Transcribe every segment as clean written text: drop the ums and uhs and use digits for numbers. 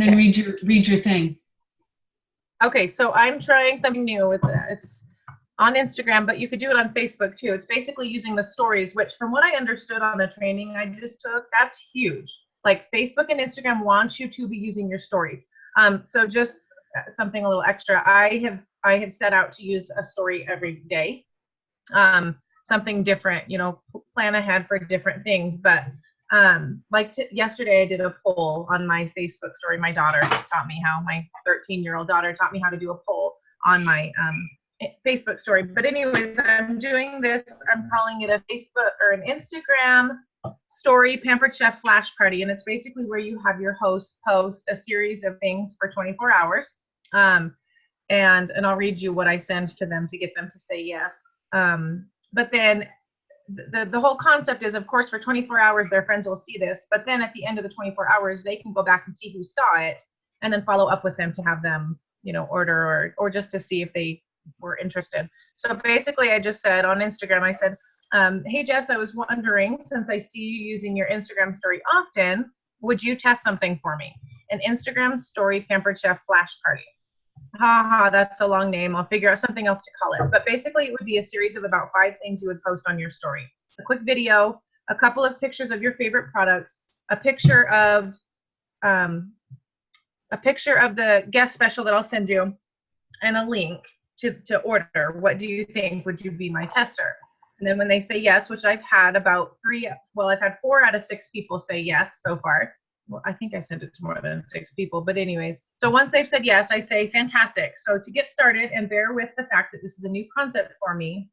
and then read your thing. Okay, so I'm trying something new. It's on Instagram, but you could do it on Facebook too. It's basically using the stories, which from what I understood on the training I just took, that's huge. Like Facebook and Instagram want you to be using your stories. So just something a little extra. I have set out to use a story every day. Something different, plan ahead for different things. But yesterday I did a poll on my Facebook story. My 13-year-old daughter taught me how to do a poll on my Facebook story. But anyways, I'm doing this. I'm calling it a Facebook or an Instagram story Pampered Chef flash party, and it's basically where you have your host post a series of things for 24 hours. And I'll read you what I send to them to get them to say yes. But then the whole concept is, of course, for 24 hours their friends will see this, but then at the end of the 24 hours they can go back and see who saw it and then follow up with them to have them order or just to see if they were interested. So basically I just said on Instagram, I said, hey Jess, I was wondering, since I see you using your Instagram story often, would you test something for me? An Instagram story Pampered Chef flash party. That's a long name. I'll figure out something else to call it. But basically it would be a series of about 5 things you would post on your story. A quick video, a couple of pictures of your favorite products, a picture of the guest special that I'll send you, and a link to order. What do you think? Would you be my tester? And then when they say yes, which I've had about 4 out of 6 people say yes so far. Well, I think I sent it to more than 6 people, but anyways. So once they've said yes, I say, fantastic. So to get started, and bear with the fact that this is a new concept for me,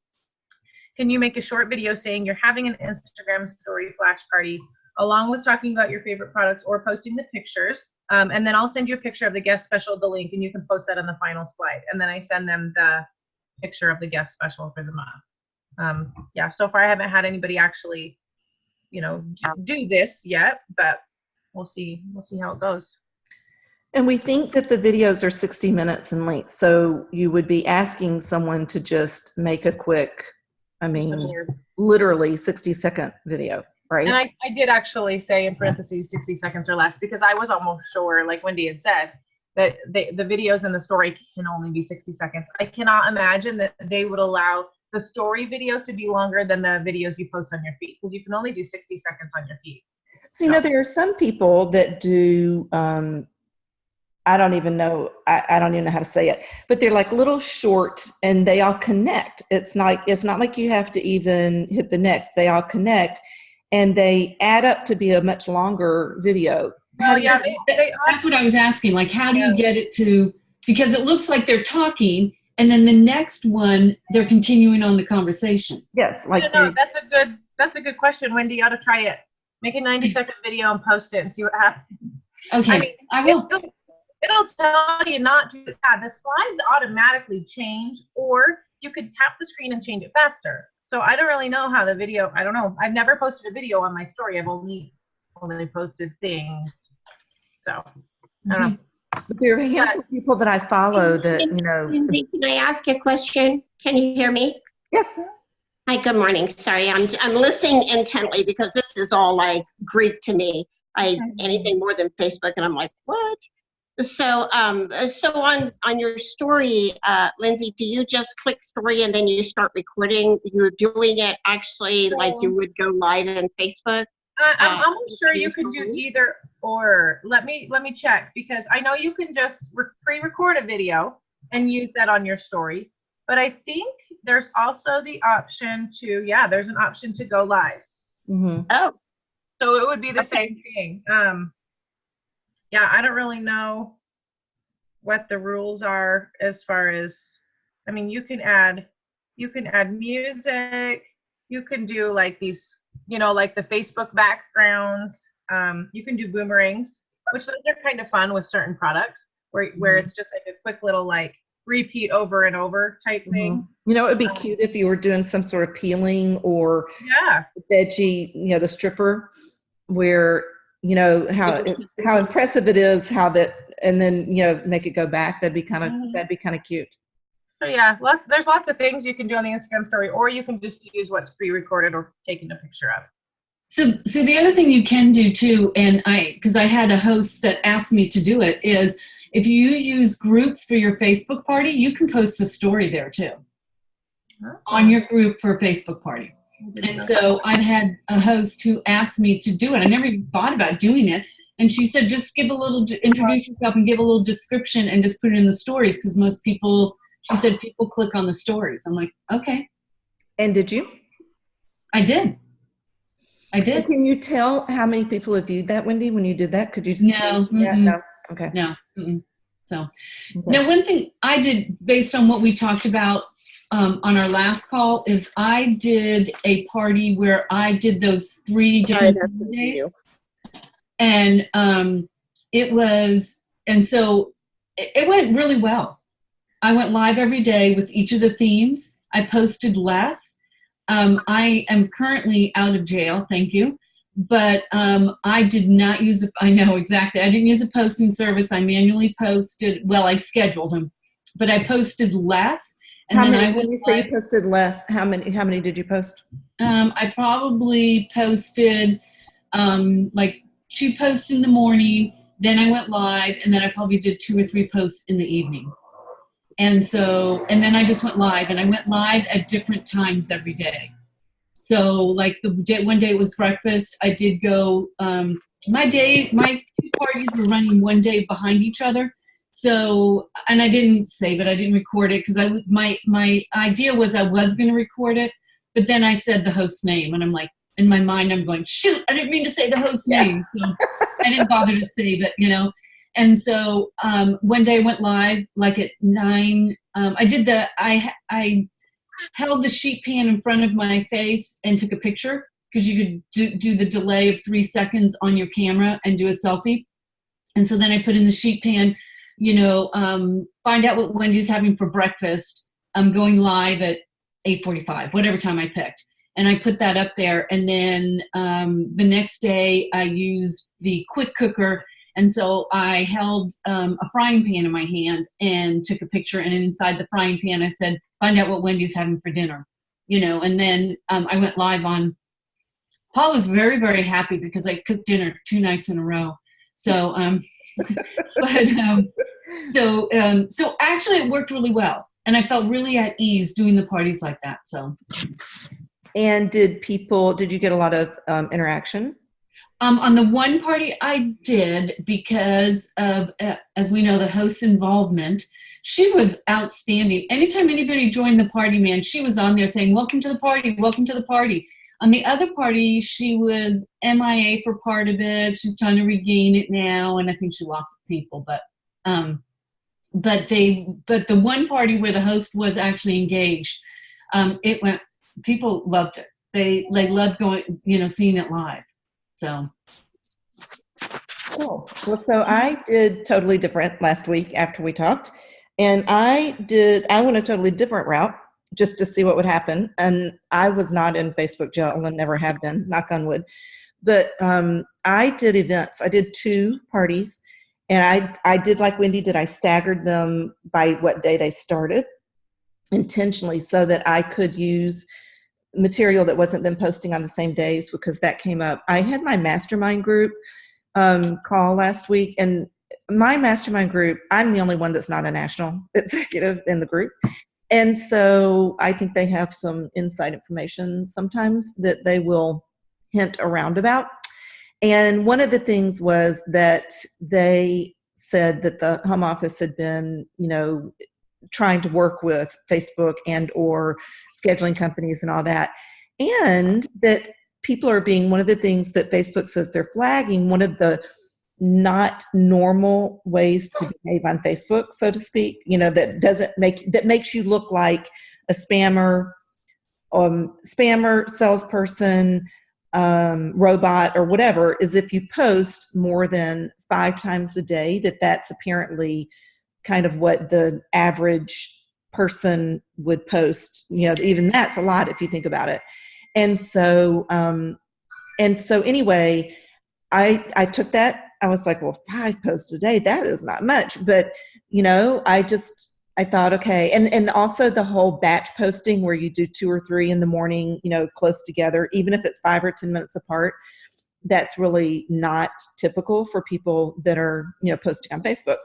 can you make a short video saying you're having an Instagram story flash party, along with talking about your favorite products or posting the pictures? And then I'll send you a picture of the guest special, the link, and you can post that on the final slide. And then I send them the picture of the guest special for the month. Yeah, so far I haven't had anybody actually, do this yet, but we'll see how it goes. And we think that the videos are 60 minutes in length. So you would be asking someone to just make a quick, literally 60-second video, right? And I did actually say in parentheses 60 seconds or less, because I was almost sure, like Wendy had said, that the videos in the story can only be 60 seconds. I cannot imagine that they would allow the story videos to be longer than the videos you post on your feed, because you can only do 60 seconds on your feed. So, there are some people that do, I don't even know how to say it, but they're like little short and they all connect. It's not like you have to even hit the next. They all connect and they add up to be a much longer video. That's what I was asking. Like, how do you get it to, because it looks like they're talking and then the next one, they're continuing on the conversation. Yes. That's a good question, Wendy. You ought to try it. Make a 90-second video and post it and see what happens. Okay, I will. It'll tell you not to. Yeah, the slides automatically change, or you could tap the screen and change it faster. So I don't really know how the video. I don't know. I've never posted a video on my story. I've only posted things. So I don't know. But there are a handful of people that I follow that Can I ask a question? Can you hear me? Yes. Hi, good morning. Sorry, I'm listening intently because this is all like Greek to me. Anything more than Facebook, and I'm like, what? So on your story, Lindsay, do you just click story and then you start recording? You're doing it actually like you would go live in Facebook? I'm almost sure you can do either or. Let me check, because I know you can just pre-record a video and use that on your story. But I think there's also the option there's an option to go live. Mm-hmm. Oh. So it would be the same thing. I don't really know what the rules are as far as, you can add music, you can do like these, like the Facebook backgrounds, you can do boomerangs, which those are kind of fun with certain products where it's just like a quick little like repeat over and over type thing. It would be cute if you were doing some sort of peeling or veggie, the stripper, where how impressive it is, and then make it go back. That'd be kind of cute. So there's lots of things you can do on the Instagram story, or you can just use what's pre-recorded or taken a picture of. So the other thing you can do too, and because I had a host that asked me to do it, is if you use groups for your Facebook party, you can post a story there too on your group for a Facebook party. And so I've had a host who asked me to do it. I never even thought about doing it. And she said, just give a little, introduce yourself and give a little description and just put it in the stories, because most people, she said, people click on the stories. I'm like, okay. And did you? I did. Can you tell how many people have viewed that, Wendy, when you did that? Could you just No. No. Okay. No. So Okay. now one thing I did based on what we talked about on our last call is I did a party where I did those 3 different days. And so it went really well. I went live every day with each of the themes. I posted less. I am currently out of jail, thank you. But I did not use I know exactly. I didn't use a posting service. I manually posted. Well, I scheduled them, but I posted less. And When you say you posted less, how many did you post? I probably posted like 2 posts in the morning. Then I went live, and then I probably did 2 or 3 posts in the evening. And then I just went live, and I went live at different times every day. So like one day it was breakfast. I did go, my 2 parties were running one day behind each other. So, and I didn't save it, I didn't record it, because my idea was I was going to record it, but then I said the host's name, and I'm like, in my mind, I'm going, shoot, I didn't mean to say the host's name. So I didn't bother to save it, And so one day I went live like at 9. I held the sheet pan in front of my face and took a picture, because you could do the delay of 3 seconds on your camera and do a selfie. And so then I put in the sheet pan, find out what Wendy's having for breakfast. I'm going live at 8:45, whatever time I picked. And I put that up there. And then the next day I used the quick cooker. And so I held a frying pan in my hand and took a picture. And inside the frying pan, I said, find out what Wendy's having for dinner, And then I went live on. Paul was very, very happy because I cooked dinner 2 nights in a row. So, so actually it worked really well. And I felt really at ease doing the parties like that. So. And did you get a lot of interaction? On the one party I did, because of, as we know, the host's involvement. She was outstanding. Anytime anybody joined the party, man, she was on there saying, welcome to the party, welcome to the party. On the other party, she was MIA for part of it. She's trying to regain it now, and I think she lost people. But the one party where the host was actually engaged, people loved it. They loved going, seeing it live. So. Cool. Well, so I did totally different last week after we talked, and I went a totally different route just to see what would happen. And I was not in Facebook jail and never have been, knock on wood. But I did events. I did 2 parties, and I did like Wendy did. I staggered them by what day they started intentionally so that I could use material that wasn't them posting on the same days, because that came up. I had my mastermind group call last week, and my mastermind group, I'm the only one that's not a national executive in the group. And so I think they have some inside information sometimes that they will hint around about. And one of the things was that they said that the home office had been, trying to work with Facebook and or scheduling companies and all that. And that people are being, one of the things that Facebook says they're flagging, one of the not normal ways to behave on Facebook, so to speak, that makes you look like a spammer, salesperson, robot, or whatever, is if you post more than 5 times a day, that's apparently kind of what the average person would post. Even that's a lot if you think about it. And so anyway, I took that. I was like, well, 5 posts a day, that is not much. But, I thought, okay. And also the whole batch posting where you do 2 or 3 in the morning, close together, even if it's 5 or 10 minutes apart, that's really not typical for people that are, posting on Facebook.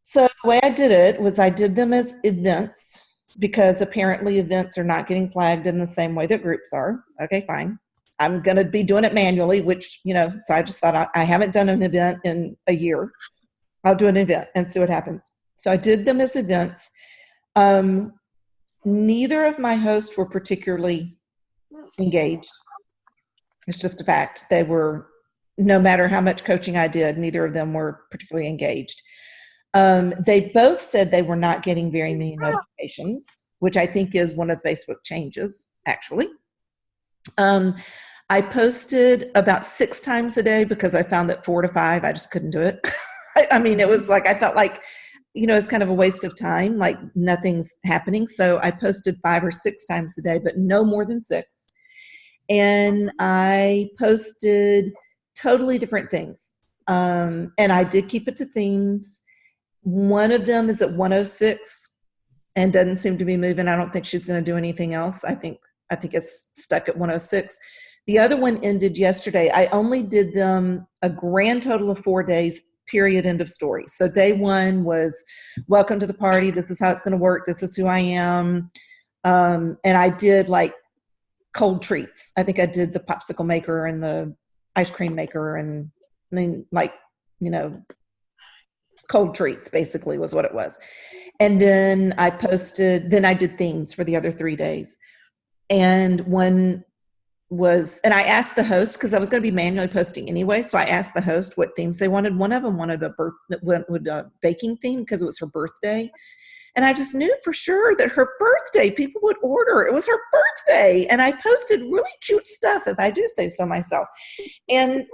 So the way I did it was I did them as events, because apparently events are not getting flagged in the same way that groups are. Okay, fine. I'm going to be doing it manually, which, so I just thought I haven't done an event in a year. I'll do an event and see what happens. So I did them as events. Neither of my hosts were particularly engaged. It's just a fact. They were, no matter how much coaching I did, neither of them were particularly engaged. They both said they were not getting very many notifications, which I think is one of Facebook changes, actually. I posted about 6 times a day because I found that 4 to 5, I just couldn't do it. I mean, it was like, I felt like, it's kind of a waste of time, like nothing's happening. So I posted 5 or 6 times a day, but no more than 6. And I posted totally different things. And I did keep it to themes. One of them is at 106 and doesn't seem to be moving. I don't think she's going to do anything else. I think it's stuck at 106. The other one ended yesterday. I only did them a grand total of 4 days, period, end of story. So day 1 was welcome to the party. This is how it's going to work. This is who I am. And I did like cold treats. I think I did the popsicle maker and the ice cream maker, and then like, cold treats basically was what it was. And then I did themes for the other 3 days. And one was, and I asked the host, because I was going to be manually posting anyway, so I asked the host what themes they wanted. One of them wanted a baking theme because it was her birthday. And I just knew for sure that her birthday, people would order. It was her birthday. And I posted really cute stuff, if I do say so myself. And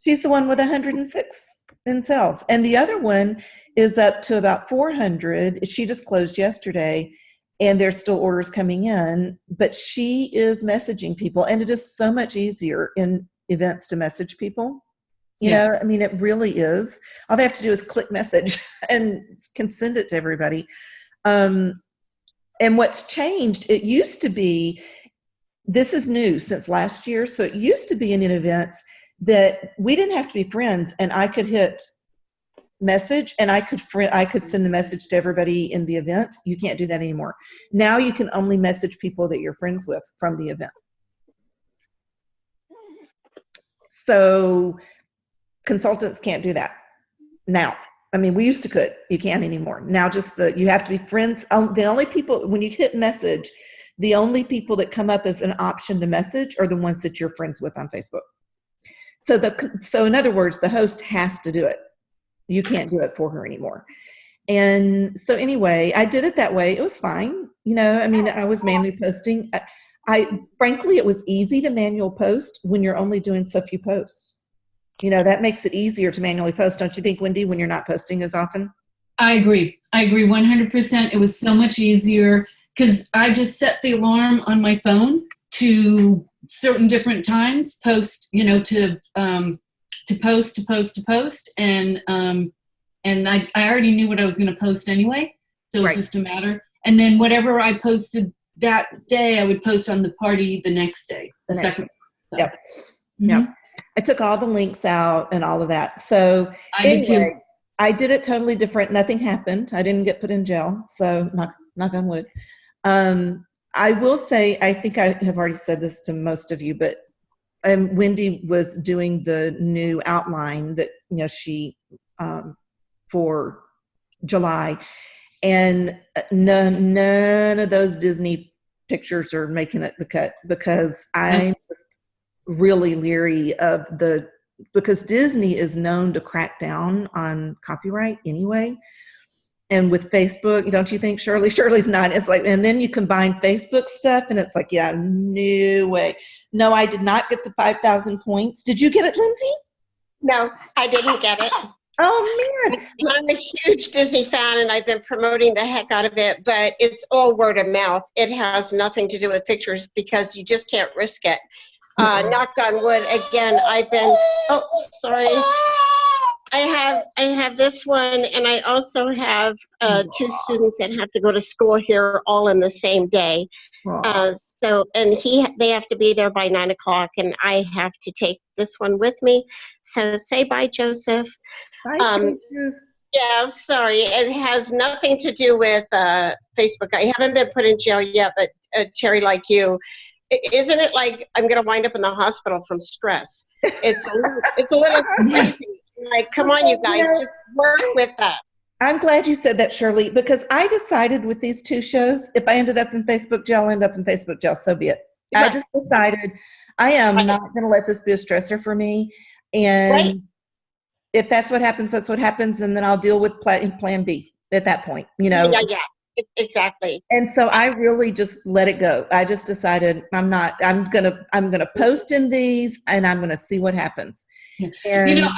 she's the one with 106 in sales. And the other one is up to about 400. She just closed yesterday, and there's still orders coming in, but she is messaging people, and it is so much easier in events to message people. Yes. I mean, it really is. All they have to do is click message and can send it to everybody. And what's changed, it used to be, this is new since last year. So it used to be in events that we didn't have to be friends, and I could hit message and I could send a message to everybody in the event. You can't do that anymore. Now you can only message people that you're friends with from the event. So consultants can't do that now. I mean, we used to could. You can't anymore. Now you have to be friends. The only people, when you hit message, the only people that come up as an option to message are the ones that you're friends with on Facebook. So in other words, the host has to do it. You can't do it for her anymore. And so anyway, I did it that way. It was fine. I mean, I was manually posting. Frankly, it was easy to manual post when you're only doing so few posts. That makes it easier to manually post. Don't you think, Wendy, when you're not posting as often? I agree 100%. It was so much easier because I just set the alarm on my phone to certain different times, post, to post, and I already knew what I was going to post anyway, so it was just a matter. And then whatever I posted that day, I would post on the party the next day, the second. So. Yep. Mm-hmm. Yep. I took all the links out and all of that. So I did too. I did it totally different. Nothing happened. I didn't get put in jail. So knock on wood. I will say, I think I have already said this to most of you, but Wendy was doing the new outline that, she, for July, and none of those Disney pictures are making it the cuts, because I'm just really leery of because Disney is known to crack down on copyright anyway. And with Facebook, don't you think, Shirley? Shirley's not. It's like, and then you combine Facebook stuff, and it's like, yeah, no way. No, I did not get the 5,000 points. Did you get it, Lindsay? No, I didn't get it. Oh, man. I'm a huge Disney fan, and I've been promoting the heck out of it, but it's all word of mouth. It has nothing to do with pictures because you just can't risk it. Knock on wood, again, I have this one, and I also have two students that have to go to school here all in the same day. So, and they have to be there by 9 o'clock, and I have to take this one with me. So say bye, Joseph. Bye, Um, Joseph. Yeah, sorry. It has nothing to do with Facebook. I haven't been put in jail yet, but Terry, like you, isn't it like I'm going to wind up in the hospital from stress? It's a little crazy. Like, come on, you guys, just work with that. I'm glad you said that, Shirley, because I decided with these two shows, if I ended up in Facebook jail, I'll end up in Facebook jail, so be it. Right. I just decided I am not going to let this be a stressor for me. And if that's what happens, that's what happens. And then I'll deal with plan B at that point, you know? Yeah, exactly. And so I really just let it go. I just decided I'm going to post in these and I'm going to see what happens. And You know,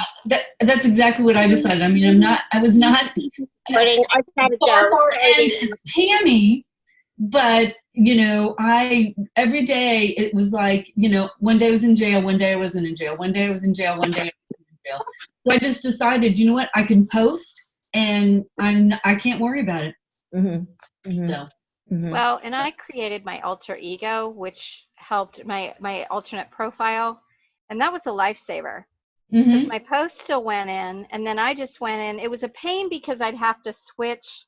that's exactly what I decided. I mean, I was not I gotta far go. end as Tammy, but you know, every day it was like, you know, one day I was in jail, one day I wasn't in jail, one day I was in jail, one day I wasn't in jail. So I just decided, you know what, I can post and I can't worry about it. Mm-hmm. Mm-hmm. So Mm-hmm. Well, and I created my alter ego, which helped my alternate profile, and that was a lifesaver because my post still went in, and then I just went in. It was a pain because I'd have to switch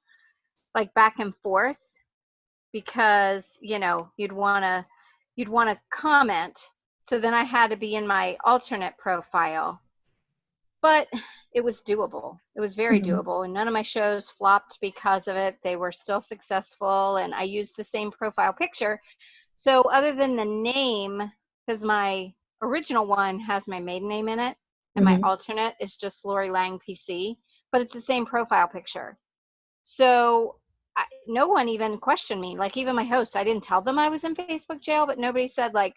like back and forth because, you know, you'd want to comment. So then I had to be in my alternate profile, but it was doable. It was very doable, and none of my shows flopped because of it. They were still successful, and I used the same profile picture. So other than the name, because my original one has my maiden name in it, and my alternate is just Lori Lang PC, but it's the same profile picture. So no one even questioned me. Like even my host, I didn't tell them I was in Facebook jail, but nobody said like,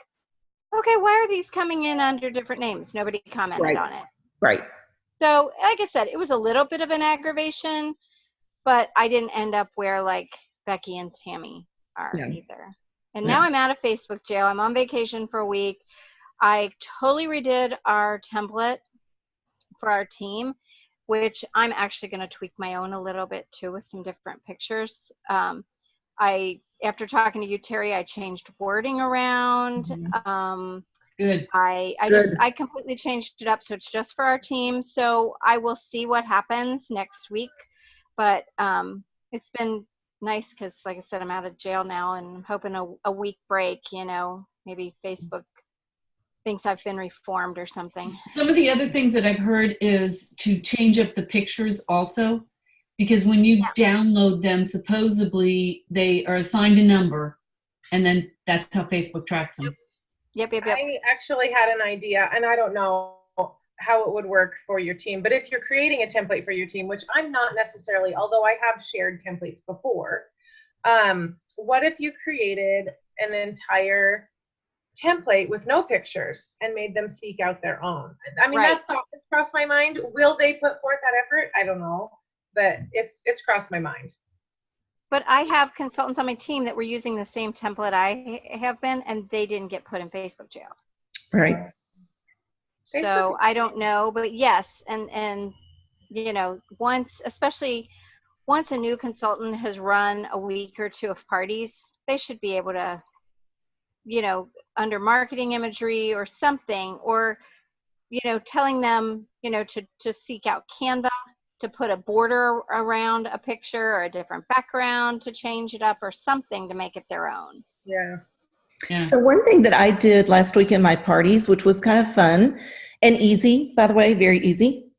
okay, why are these coming in under different names? Nobody commented on it. Right. So like I said, it was a little bit of an aggravation, but I didn't end up where like Becky and Tammy are either. And now I'm out of Facebook jail. I'm on vacation for a week. I totally redid our template for our team, which I'm actually going to tweak my own a little bit too with some different pictures. After talking to you, Terry, I changed wording around. good. I completely changed it up so it's just for our team. So I will see what happens next week. But it's been nice because, like I said, I'm out of jail now and I'm hoping a week break, you know, maybe Facebook thinks I've been reformed or something. Some of the other things that I've heard is to change up the pictures also, because when you download them, supposedly they are assigned a number, and then that's how Facebook tracks them. Yep. I actually had an idea, and I don't know how it would work for your team, but if you're creating a template for your team, which I'm not necessarily, although I have shared templates before, what if you created an entire template with no pictures and made them seek out their own? I mean, that thought has crossed my mind. Will they put forth that effort? I don't know, but it's crossed my mind. But I have consultants on my team that were using the same template I have been, and they didn't get put in Facebook jail. Right. So I don't know, but yes, and you know, especially once a new consultant has run a week or two of parties, they should be able to, you know, under marketing imagery or something, or, you know, telling them, you know, to seek out Canva, to put a border around a picture or a different background to change it up or something to make it their own. Yeah. So one thing that I did last week in my parties, which was kind of fun and easy, by the way, very easy.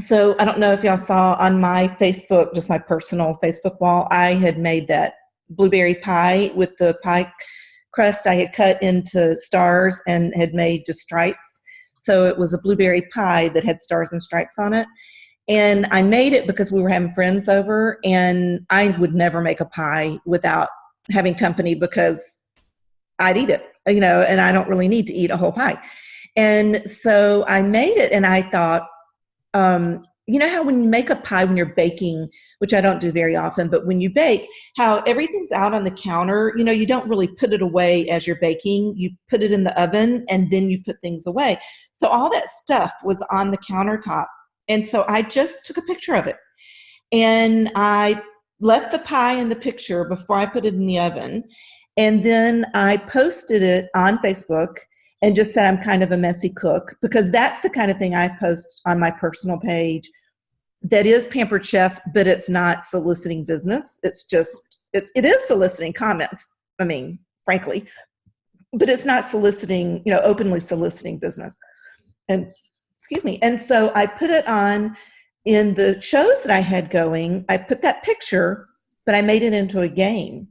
So I don't know if y'all saw on my Facebook, just my personal Facebook wall, I had made that blueberry pie with the pie crust I had cut into stars and had made just stripes. So it was a blueberry pie that had stars and stripes on it. And I made it because we were having friends over, and I would never make a pie without having company because I'd eat it, you know, and I don't really need to eat a whole pie. And so I made it, and I thought, you know how when you make a pie, when you're baking, which I don't do very often, but when you bake, how everything's out on the counter, you know, you don't really put it away as you're baking. You put it in the oven, and then you put things away. So all that stuff was on the countertop And so I just took a picture of it. And I left the pie in the picture before I put it in the oven. And then I posted it on Facebook and just said I'm kind of a messy cook, because that's the kind of thing I post on my personal page that is Pampered Chef, but it's not soliciting business. It's just, it is soliciting comments, I mean, frankly, but it's not soliciting, openly soliciting business. And excuse me. And so I put it on in the shows that I had going. I put that picture, but I made it into a game.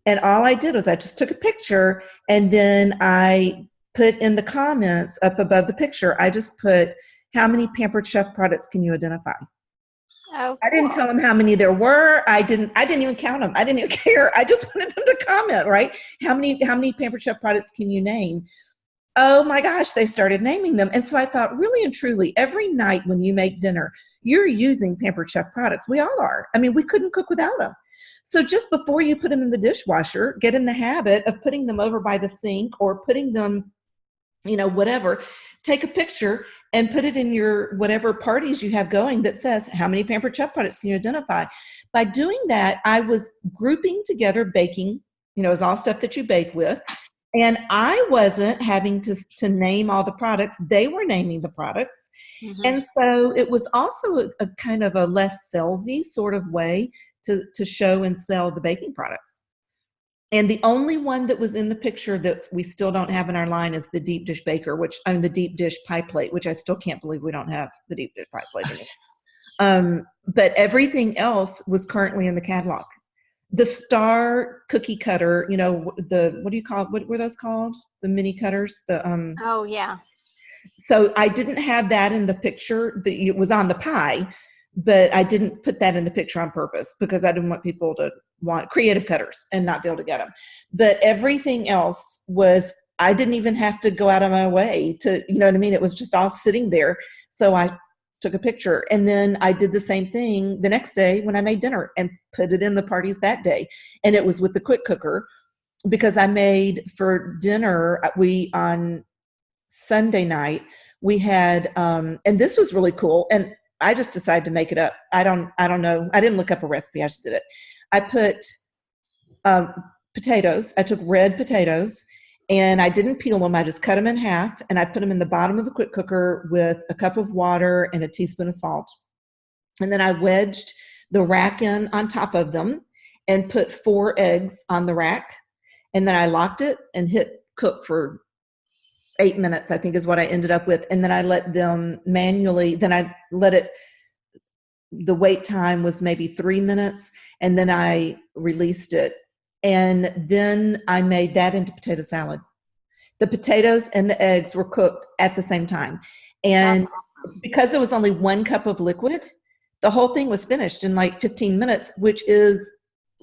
And all I did was I just took a picture, and then I put in the comments up above the picture, I just put, how many Pampered Chef products can you identify? Oh, I didn't tell them how many there were. I didn't even count them. I didn't even care. I just wanted them to comment, right? How many Pampered Chef products can you name? Oh my gosh, they started naming them. And so I thought, really and truly, every night when you make dinner, you're using Pampered Chef products. We all are. I mean, we couldn't cook without them. So just before you put them in the dishwasher, get in the habit of putting them over by the sink or putting them, whatever. Take a picture and put it in your whatever parties you have going that says, how many Pampered Chef products can you identify? By doing that, I was grouping together baking, it's all stuff that you bake with. And I wasn't having to name all the products. They were naming the products. Mm-hmm. And so it was also a kind of a less salesy sort of way to show and sell the baking products. And the only one that was in the picture that we still don't have in our line is the deep dish baker, the deep dish pie plate, which I still can't believe we don't have the deep dish pie plate anymore. But everything else was currently in the catalog. The star cookie cutter, what do you call it? What were those called? The mini cutters? Oh, yeah. So I didn't have that in the picture. It was on the pie, but I didn't put that in the picture on purpose because I didn't want people to want creative cutters and not be able to get them. But everything else was, I didn't even have to go out of my way to, It was just all sitting there. So I took a picture, and then I did the same thing the next day when I made dinner and put it in the parties that day. And it was with the quick cooker, because I made for dinner, on Sunday night, we had, and this was really cool. And I just decided to make it up. I don't know. I didn't look up a recipe. I just did it. I put potatoes. I took red potatoes, and I didn't peel them. I just cut them in half, and I put them in the bottom of the quick cooker with a cup of water and a teaspoon of salt. And then I wedged the rack in on top of them and put 4 eggs on the rack. And then I locked it and hit cook for 8 minutes, I think is what I ended up with. And then I let them manually, the wait time was maybe 3 minutes, and then I released it. And then I made that into potato salad. The potatoes and the eggs were cooked at the same time. And because it was only 1 cup of liquid, the whole thing was finished in like 15 minutes, which is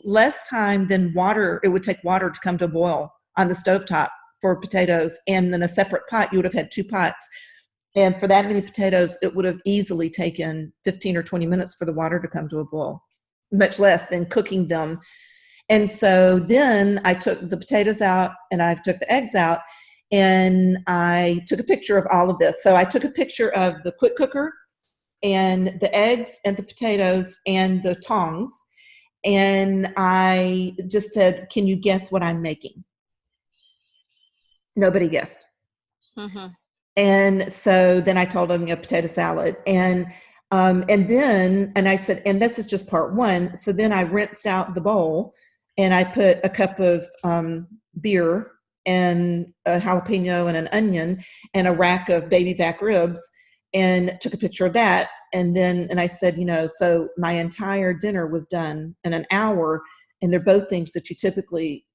less time than water. It would take water to come to a boil on the stovetop for potatoes. And in a separate pot, you would have had 2 pots. And for that many potatoes, it would have easily taken 15 or 20 minutes for the water to come to a boil, much less than cooking them. And so then I took the potatoes out and I took the eggs out, and I took a picture of all of this. So I took a picture of the quick cooker and the eggs and the potatoes and the tongs. And I just said, can you guess what I'm making? Nobody guessed. Mm-hmm. And so then I told them, potato salad. And then I said, and this is just part 1. So then I rinsed out the bowl, and I put a cup of beer and a jalapeno and an onion and a rack of baby back ribs, and took a picture of that. And I said, so my entire dinner was done in an hour, and they're both things that you typically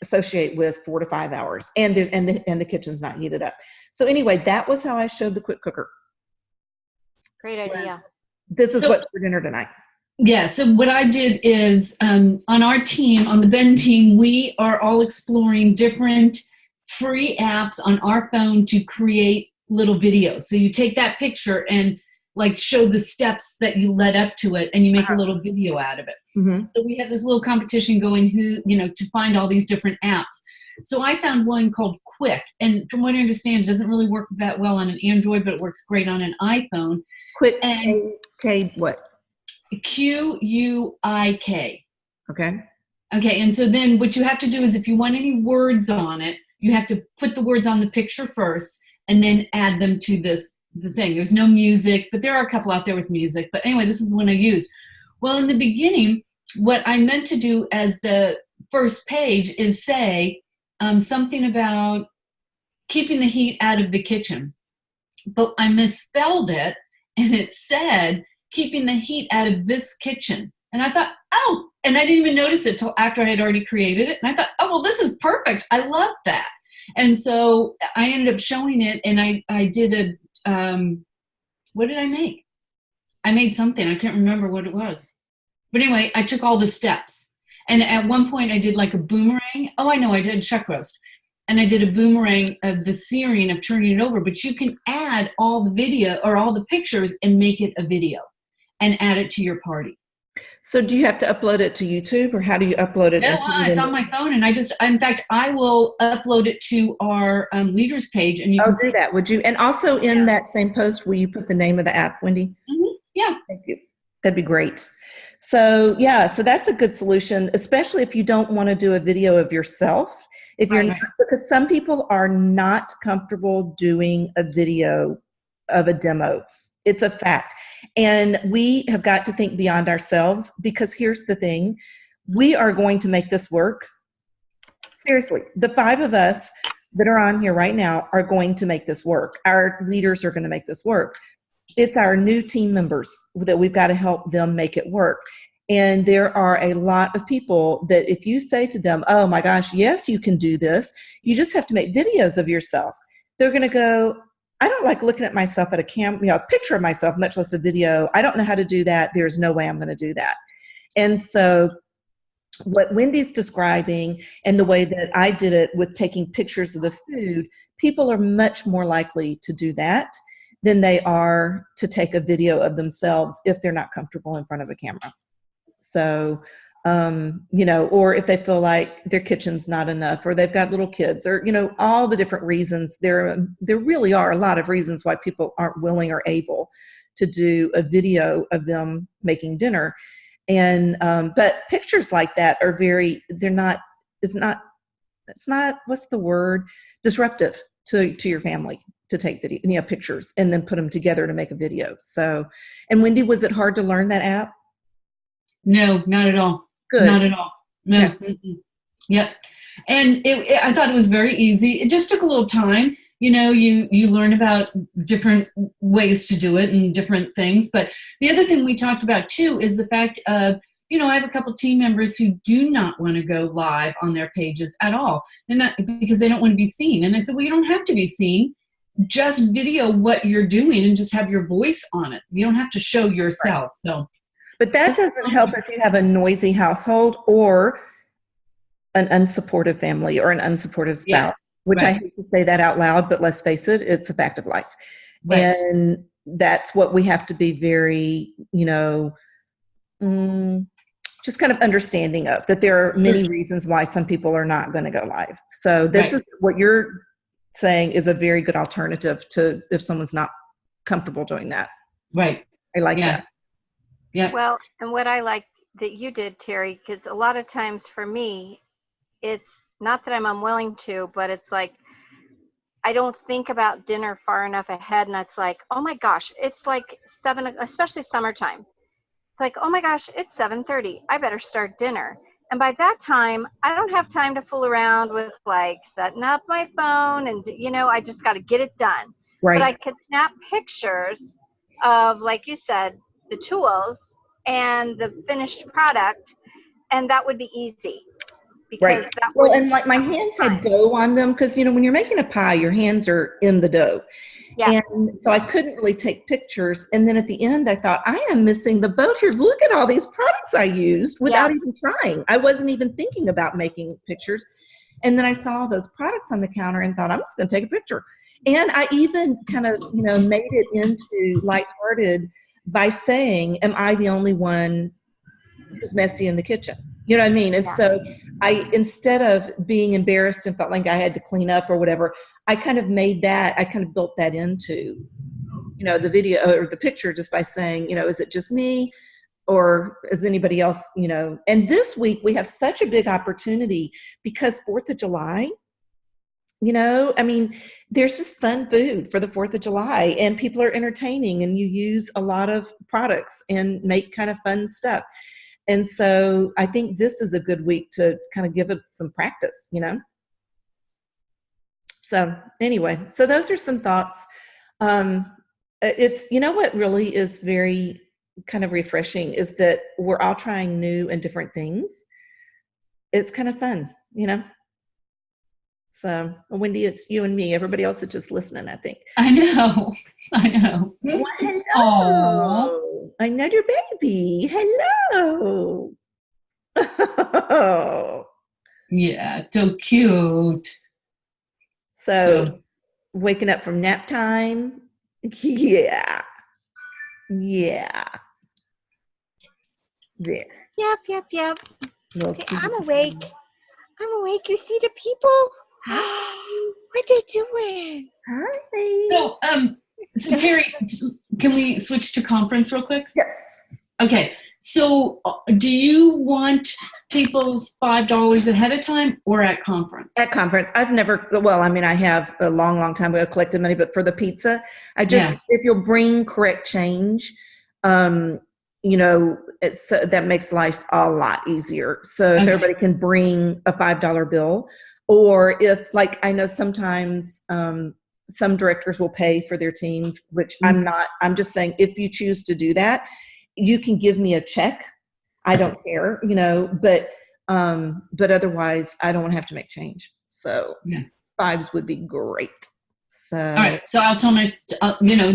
associate with 4 to 5 hours, and the kitchen's not heated up. So anyway, that was how I showed the quick cooker. Great idea. This is what's for dinner tonight. Yeah, so what I did is on our team, on the Ben team, we are all exploring different free apps on our phone to create little videos. So you take that picture and like show the steps that you led up to it, and you make a little video out of it. Mm-hmm. So we have this little competition going to find all these different apps. So I found one called Quick, and from what I understand, it doesn't really work that well on an Android, but it works great on an iPhone. Quick, And K what? Q-U-I-K. Okay. Okay, and so then what you have to do is if you want any words on it, you have to put the words on the picture first and then add them to the thing. There's no music, but there are a couple out there with music. But anyway, this is the one I use. Well, in the beginning, what I meant to do as the first page is say something about keeping the heat out of the kitchen. But I misspelled it, and it said keeping the heat out of this kitchen. And I thought, oh, and I didn't even notice it till after I had already created it. And I thought, oh, well, this is perfect. I love that. And so I ended up showing it, and I did what did I make? I made something. I can't remember what it was. But anyway, I took all the steps. And at one point I did like a boomerang. Oh, I know, I did chuck roast. And I did a boomerang of the searing of turning it over. But you can add all the video or all the pictures and make it a video and add it to your party. So do you have to upload it to YouTube, or how do you upload it? No, it's on my phone, and in fact, I will upload it to our leaders page, and you can do that, would you? And also in that same post, will you put the name of the app, Wendy? Mm-hmm. Yeah. Thank you. That'd be great. So yeah, so that's a good solution, especially if you don't want to do a video of yourself. If you're not, because some people are not comfortable doing a video of a demo. It's a fact. And we have got to think beyond ourselves, because here's the thing. We are going to make this work. Seriously, the 5 of us that are on here right now are going to make this work. Our leaders are going to make this work. It's our new team members that we've got to help them make it work. And there are a lot of people that if you say to them, oh my gosh, yes, you can do this. You just have to make videos of yourself. They're going to go, I don't like looking at myself at a picture of myself, much less a video. I don't know how to do that. There's no way I'm going to do that. And so what Wendy's describing and the way that I did it with taking pictures of the food, people are much more likely to do that than they are to take a video of themselves if they're not comfortable in front of a camera. So, or if they feel like their kitchen's not enough, or they've got little kids, or, all the different reasons. There really are a lot of reasons why people aren't willing or able to do a video of them making dinner. And, but pictures like that are it's not, what's the word? Disruptive to your family to take video, pictures and then put them together to make a video. So, and Wendy, was it hard to learn that app? No, not at all. Good. Not at all. No. Yeah. Yep. And I thought it was very easy. It just took a little time. You learn about different ways to do it and different things. But the other thing we talked about too is the fact of, I have a couple team members who do not want to go live on their pages at all, and not because they don't want to be seen. And I said, well, you don't have to be seen. Just video what you're doing and just have your voice on it. You don't have to show yourself. So. But that doesn't help if you have a noisy household or an unsupportive family or an unsupportive spouse, which I hate to say that out loud, but let's face it, it's a fact of life. Right. And that's what we have to be very, just kind of understanding of, that there are many reasons why some people are not going to go live. So this is what you're saying is a very good alternative to if someone's not comfortable doing that. Right. I like that. Yeah. Well, and what I like that you did, Terry, because a lot of times for me, it's not that I'm unwilling to, but it's like I don't think about dinner far enough ahead, and it's like, oh my gosh, it's like 7, especially summertime. It's like, oh my gosh, it's 7:30. I better start dinner. And by that time, I don't have time to fool around with like setting up my phone, and I just got to get it done. Right. But I could snap pictures of, like you said, the tools and the finished product, and that would be easy. Because and like my hands had dough on them, because when you're making a pie, your hands are in the dough. Yeah. And so I couldn't really take pictures. And then at the end, I thought, I am missing the boat here. Look at all these products I used without even trying. I wasn't even thinking about making pictures. And then I saw those products on the counter and thought, I'm just going to take a picture. And I even kind of, made it into lighthearted by saying, am I the only one who's messy in the kitchen? You know what I mean? And so instead of being embarrassed and felt like I had to clean up or whatever, I kind of built that into, the video or the picture, just by saying, is it just me or is anybody else, and this week we have such a big opportunity because 4th of July, there's just fun food for the 4th of July and people are entertaining and you use a lot of products and make kind of fun stuff. And so I think this is a good week to kind of give it some practice, So anyway, so those are some thoughts. It's, what really is very kind of refreshing is that we're all trying new and different things. It's kind of fun, So Wendy, it's you and me. Everybody else is just listening, I think. I know. Well, hello. I know your baby. Hello. Yeah, so cute. So waking up from nap time. Yeah. There. Yep. Little Okay, kitty. I'm awake. You see the people? What they doing? Hi. So Terry, can we switch to conference real quick? Yes. Okay. So do you want people's $5 ahead of time or at conference? At conference. I have a long time ago collected money, but for the pizza, if you'll bring correct change, that makes life a lot easier. So if everybody can bring a $5 bill, or if, like, I know sometimes some directors will pay for their teams, which I'm just saying, if you choose to do that, you can give me a check. I don't care, but otherwise I don't have to make change. So $5s would be great. So, all right. So I'll tell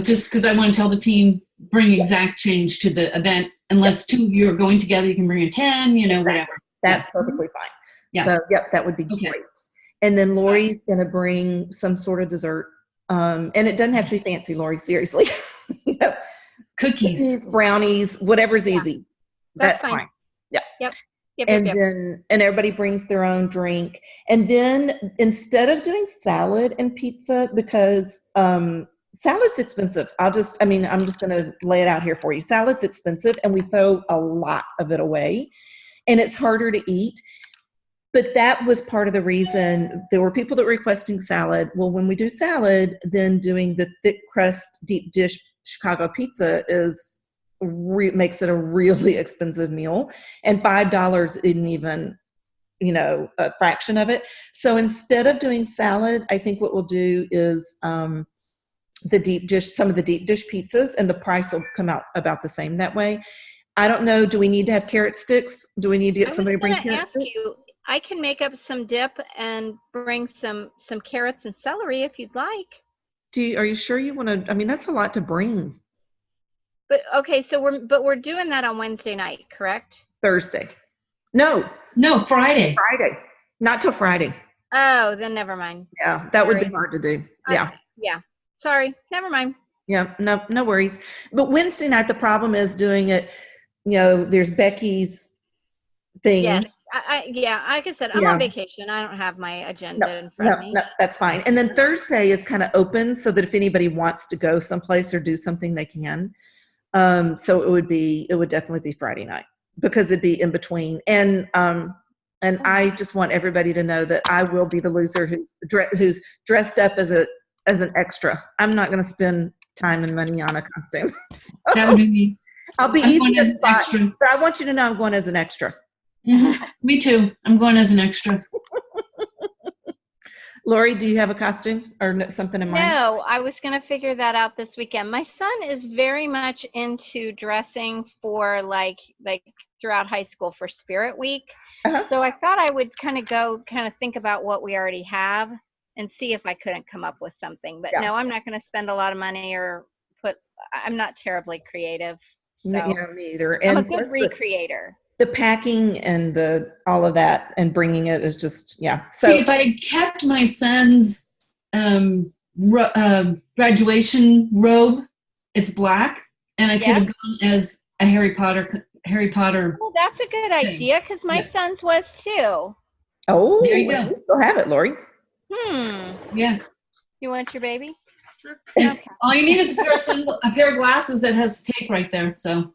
just because I want to tell the team, bring exact change to the event. Unless two of you are going together, you can bring a 10, whatever. That's perfectly fine. Yeah. So, that would be great. And then Lori's going to bring some sort of dessert. And it doesn't have to be fancy, Lori, seriously. Cookies, brownies, whatever's easy. That's fine. Yeah. Yep. Then everybody brings their own drink. And then instead of doing salad and pizza, because salad's expensive. I'm just going to lay it out here for you. Salad's expensive and we throw a lot of it away and it's harder to eat. But that was part of the reason there were people that were requesting salad. Well, when we do salad, then doing the thick crust deep dish Chicago pizza makes it a really expensive meal, and $5 isn't even, a fraction of it. So instead of doing salad, I think what we'll do is some of the deep dish pizzas, and the price will come out about the same that way. I don't know. Do we need to have carrot sticks? Do we need to get somebody to bring carrot sticks? I can make up some dip and bring some carrots and celery if you'd like. Are you sure you want to? That's a lot to bring. But okay, so we're doing that on Wednesday night, correct? Thursday. No, Friday. Friday. Not till Friday. Oh, then never mind. Yeah, that would be hard to do. Yeah. Yeah. Sorry, never mind. Yeah, no worries. But Wednesday night, the problem is doing it, there's Becky's thing. Yeah. Like I said, I'm on vacation. I don't have my agenda in front of me. No, that's fine. And then Thursday is kind of open so that if anybody wants to go someplace or do something, they can. So it would definitely be Friday night because it'd be in between. And I just want everybody to know that I will be the loser who's dressed up as an extra. I'm not going to spend time and money on a costume. So that would be me. I'll be easy to spot, but I want you to know I'm going as an extra. Mm-hmm. Me too. I'm going as an extra. Lori, do you have a costume or something in mind? No, I was going to figure that out this weekend. My son is very much into dressing for like throughout high school for Spirit Week. Uh-huh. So I thought I would kind of think about what we already have and see if I couldn't come up with something. But no, I'm not going to spend a lot of money I'm not terribly creative. So me either. I'm a good recreator. The packing and all of that and bringing it is just, So see, if I had kept my son's graduation robe, it's black, and I could have gone as a Harry Potter. Well, that's a good idea because my son's was too. Oh, There you go. you still have it, Lori. Yeah. You want your baby? Yeah. Okay. All you need is a pair of glasses that has tape right there. So.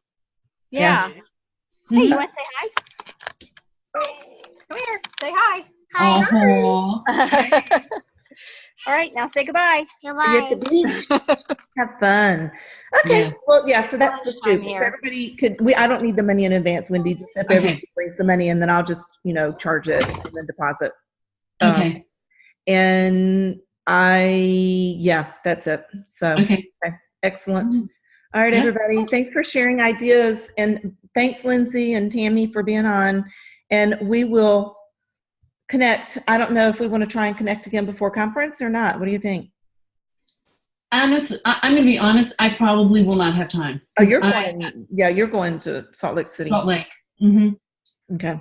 Yeah. Mhm. Hey, you want to say hi? Come here. Say hi. Aw. All right, now say goodbye. Be at the beach. Have fun. Okay. Yeah. Well, yeah. So that's the Lunchtime scoop. If here. everybody could, I don't need the money in advance, Wendy. Just if Okay. everybody brings the money, and then I'll just, charge it and then deposit. Okay. And that's it. So, Okay. excellent. All right, Yeah. everybody. Thanks for sharing ideas. And thanks, Lindsay and Tammy, for being on. And we will connect. I don't know if we want to try and connect again before conference or not. What do you think? I'm going to be honest. I probably will not have time. Oh, you're going. Yeah, you're going to Salt Lake City. Salt Lake. Mm-hmm. Okay.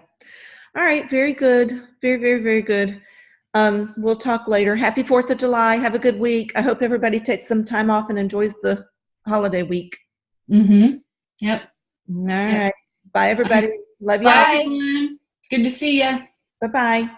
All right. Very good. Very, very, very good. We'll talk later. Happy 4th of July. Have a good week. I hope everybody takes some time off and enjoys the holiday week. Mm-hmm. Yep. All right. Bye, everybody. Love you. Bye, everyone. Good to see you. Bye-bye.